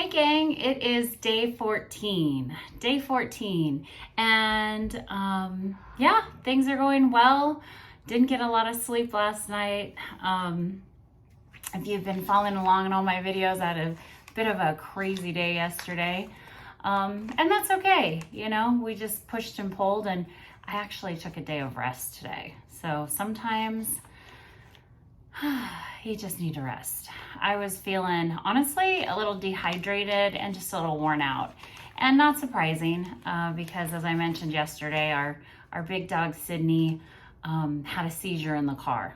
gang, it is day 14. Day 14. And yeah, things are going well. Didn't get a lot of sleep last night. If you've been following along in all my videos, I had a bit of a crazy day yesterday. And that's okay. You know, we just pushed and pulled, and I actually took a day of rest today. So sometimes you just need to rest. I was feeling, honestly, a little dehydrated and just a little worn out. And not surprising, because as I mentioned yesterday, our big dog, Sydney, had a seizure in the car.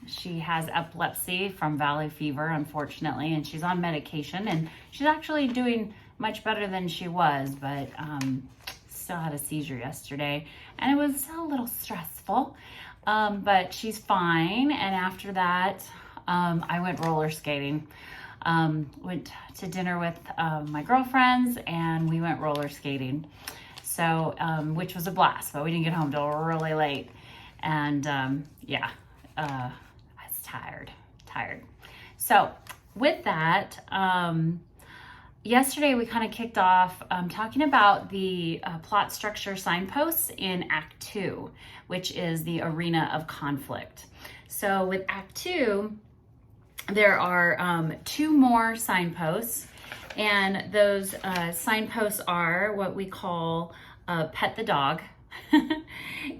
She has epilepsy from valley fever, unfortunately, and she's on medication, and she's actually doing much better than she was, but still had a seizure yesterday, and it was a little stressful. But she's fine. And after that, I went roller skating. Went to dinner with my girlfriends, and we went roller skating. So, which was a blast, but we didn't get home till really late. And yeah, I was tired. So with that, yesterday we kind of kicked off talking about the plot structure signposts in Act 2, which is the arena of conflict. So with Act 2, there are 2 more signposts, and those signposts are what we call Pet the Dog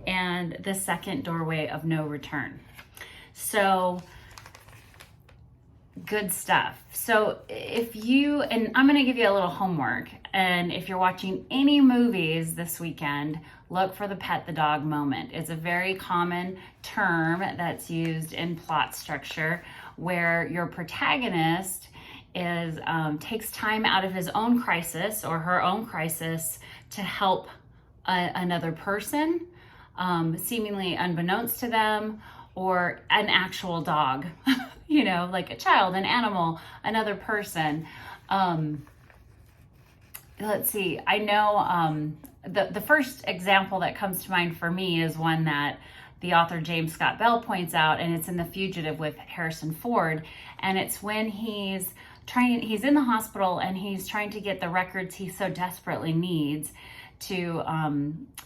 and the second doorway of no return. So good stuff. So if you, and I'm going to give you a little homework, and if you're watching any movies this weekend, look for the pet the dog moment. It's a very common term that's used in plot structure where your protagonist is takes time out of his own crisis or her own crisis to help another person, seemingly unbeknownst to them, or an actual dog, you know, like a child, an animal, another person. Let's see, I know the first example that comes to mind for me is one that the author James Scott Bell points out, and it's in The Fugitive with Harrison Ford. And it's when he's in the hospital and he's trying to get the records he so desperately needs to,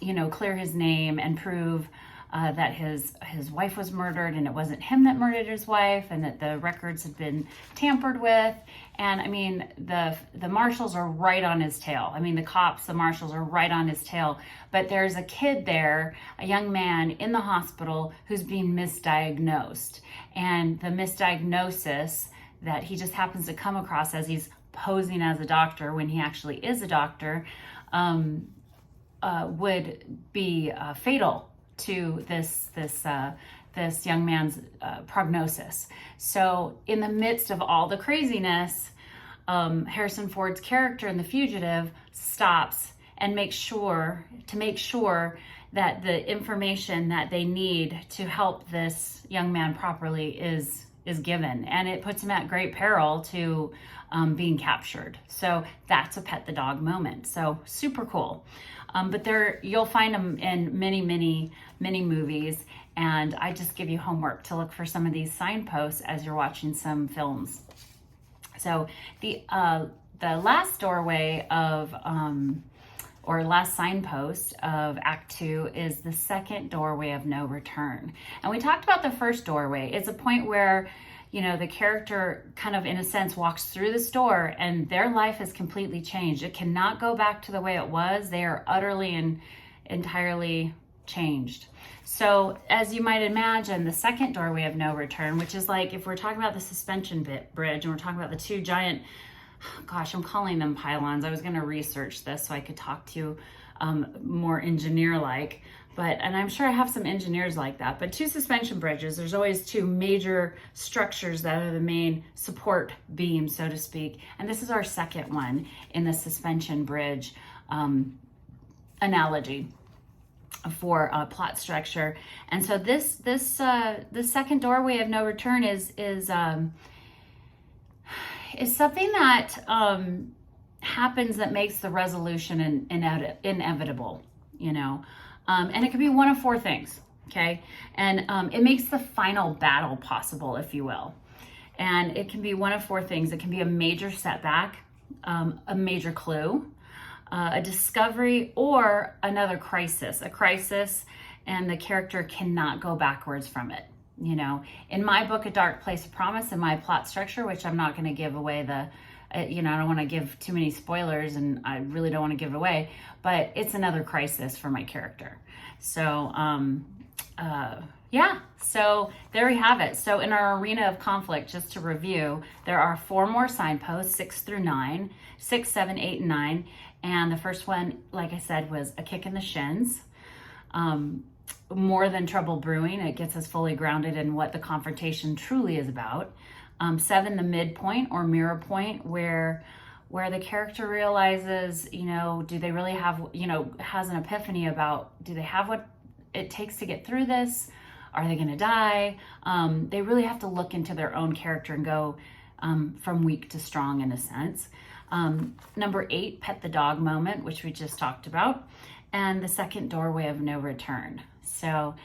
you know, clear his name and prove that his wife was murdered, and it wasn't him that murdered his wife, and that the records had been tampered with. And I mean, the marshals are right on his tail. I mean, the marshals are right on his tail. But there's a kid there, a young man in the hospital who's being misdiagnosed. And the misdiagnosis that he just happens to come across as he's posing as a doctor when he actually is a doctor would be fatal to this young man's prognosis. So in the midst of all the craziness, Harrison Ford's character in The Fugitive stops and makes sure that the information that they need to help this young man properly is given, and it puts him at great peril to being captured. So that's a pet the dog moment. So super cool. But you'll find them in many movies, and I just give you homework to look for some of these signposts as you're watching some films. So the last doorway of or last signpost of Act 2 is the second doorway of no return. And we talked about the first doorway. It's a point where, you know, the character kind of, in a sense, walks through this door and their life has completely changed. It cannot go back to the way it was. They are utterly and entirely changed. So as you might imagine, the second doorway of no return, which is like, if we're talking about the suspension bridge and we're talking about the 2 giant, gosh, I'm calling them pylons. I was going to research this so I could talk to you more engineer-like. And I'm sure I have some engineers like that. But 2 suspension bridges, there's always 2 major structures that are the main support beam, so to speak. And this is our second one in the suspension bridge analogy for plot structure. And so this second doorway of no return is something that happens that makes the resolution inevitable, you know. And it could be one of 4 things, okay? And it makes the final battle possible, if you will. And it can be one of 4 things. It can be a major setback. a major clue, a discovery, or another crisis, a crisis, and the character cannot go backwards from it. You know, in my book, A Dark Place of Promise, in my plot structure, which I'm not going to give away I don't want to give too many spoilers, and I really don't want to give it away, but it's another crisis for my character. So, yeah, so there we have it. So in our arena of conflict, just to review, there are 4 more signposts, 6 through 9, 6, 7, 8, and 9. And the first one, like I said, was a kick in the shins. More than trouble brewing. It gets us fully grounded in what the confrontation truly is about. 7, the midpoint or mirror point, where the character realizes, do they really have, has an epiphany about, do they have what it takes to get through this? Are they going to die? They really have to look into their own character and go from weak to strong, in a sense. Number 8, pet the dog moment, which we just talked about. And the second, doorway of no return. So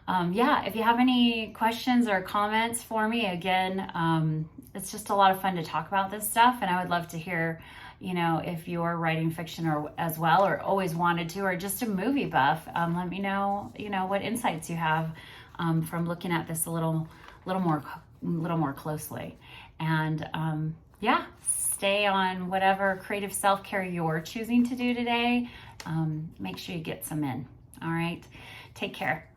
yeah, if you have any questions or comments for me, again, it's just a lot of fun to talk about this stuff. And I would love to hear, if you're writing fiction or as well, or always wanted to, or just a movie buff, let me know, what insights you have from looking at this a little more closely. And yeah, stay on whatever creative self-care you're choosing to do today. Make sure you get some in. All right. Take care.